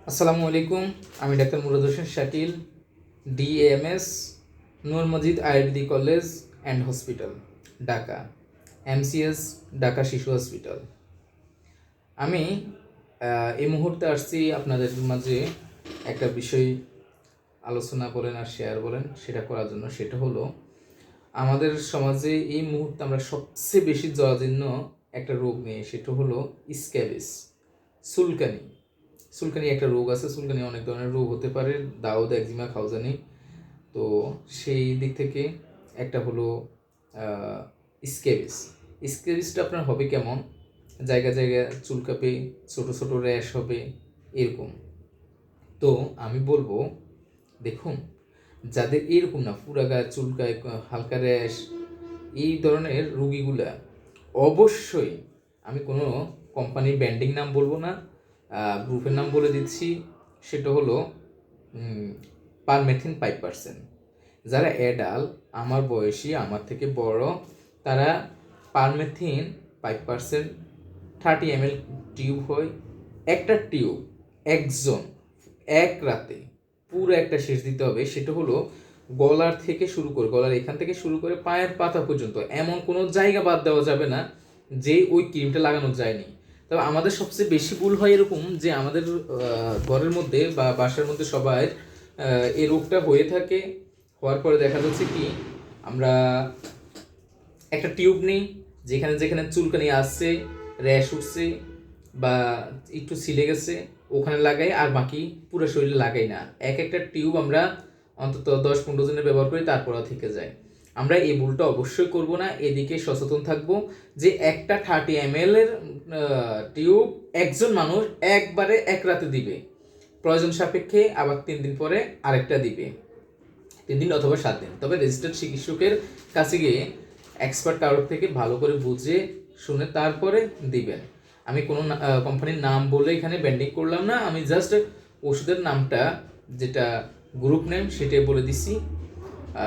আসসালামু আলাইকুম। আমি doctor Murad Hossain Shakil, DMS, Noor Majid Ayurvedic College and Hospital, Dhaka, MCS, Dhaka শিশু হসপিটাল। আমি এই মুহূর্তে আসছি আপনাদের মাঝে একটা বিষয় আলোচনা বলেন আর শেয়ার বলেন সেটা করার জন্য। সেটা হলো, আমাদের সমাজে এই মুহূর্তে আমরা সবচেয়ে বেশি জরাজীর্ণ একটা রোগ নিয়ে, সেটা হলো স্ক্যাবিস, চুলকানি। চুলকানি একটা রোগ আছে। চুলকানি অনেক ধরনের রোগ হতে পারে, দাউদ, একজিমা, খাউজানি। তো সেই দিক থেকে একটা হলো স্ক্যাবিস। স্ক্যাবিসটা আপনার হবে কেমন? জায়গায় জায়গায় চুলকাবে, ছোট ছোট র্যাশ হবে, এরকম। তো আমি বলবো, দেখুন, যাদের এরকম না, পুরা গায়ে চুলকায়, হালকা র্যাশ, এই ধরনের রুগীগুলা অবশ্যই, আমি কোনো কোম্পানির ব্র্যান্ডিং নাম বলবো না, গ্রুপের নাম বলে দিচ্ছি, সেটা হলো পারমেথিন 5%। যারা অ্যাডাল, আমার বয়সী, আমার থেকে বড়, তারা পারমেথিন 5% 30 ml টিউব হয়। একটা টিউব একজন এক রাতে পুরো একটা শেষ দিতে হবে। সেটা হলো গলার থেকে শুরু করে, গলার এখান থেকে শুরু করে পায়ের পাতা পর্যন্ত এমন কোনো জায়গা বাদ দেওয়া যাবে না যে ওই ক্রিমটা লাগানো যায়নি। তবে আমাদের সবচেয়ে বেশি ভুল হয় এরকম যে, আমাদের ঘরের মধ্যে বা বাসার মধ্যে সবাই এই রোগটা হয়ে থাকে। হওয়ার পরে দেখা যাচ্ছে কি, আমরা একটা টিউব নিই, যেখানে যেখানে চুলকানি আসছে, র্যাশ উঠছে বা একটু ছিলে গেছে, ওখানে লাগাই, আর বাকি পুরো শরীরে লাগাই না। একটা টিউব আমরা অন্তত 10-15 জনের ব্যবহার করি, তারপরে থেকে যায়। আমরা এই ভুলটা অবশ্যই করব না, এদিকে সচেতন থাকব যে একটা 30 ml এর টিউব একজন মানুষ একবারে এক রাতে দিবে, প্রয়োজন সাপেক্ষে আবার 3 দিন পরে আরেকটা দিবে, 3 দিন অথবা 7 দিন। তবে রেজিস্টার্ড চিকিৎসকের কাছে গিয়ে এক্সপার্ট কারোর থেকে ভালো করে বুঝে শুনে তারপরে দিবেন। আমি কোনো কোম্পানির নাম বলে এখানে ব্র্যান্ডিং করলাম না, আমি জাস্ট ওষুধের নামটা, যেটা গ্রুপ নেম, সেটাই বলে দিছি।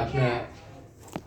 আপনার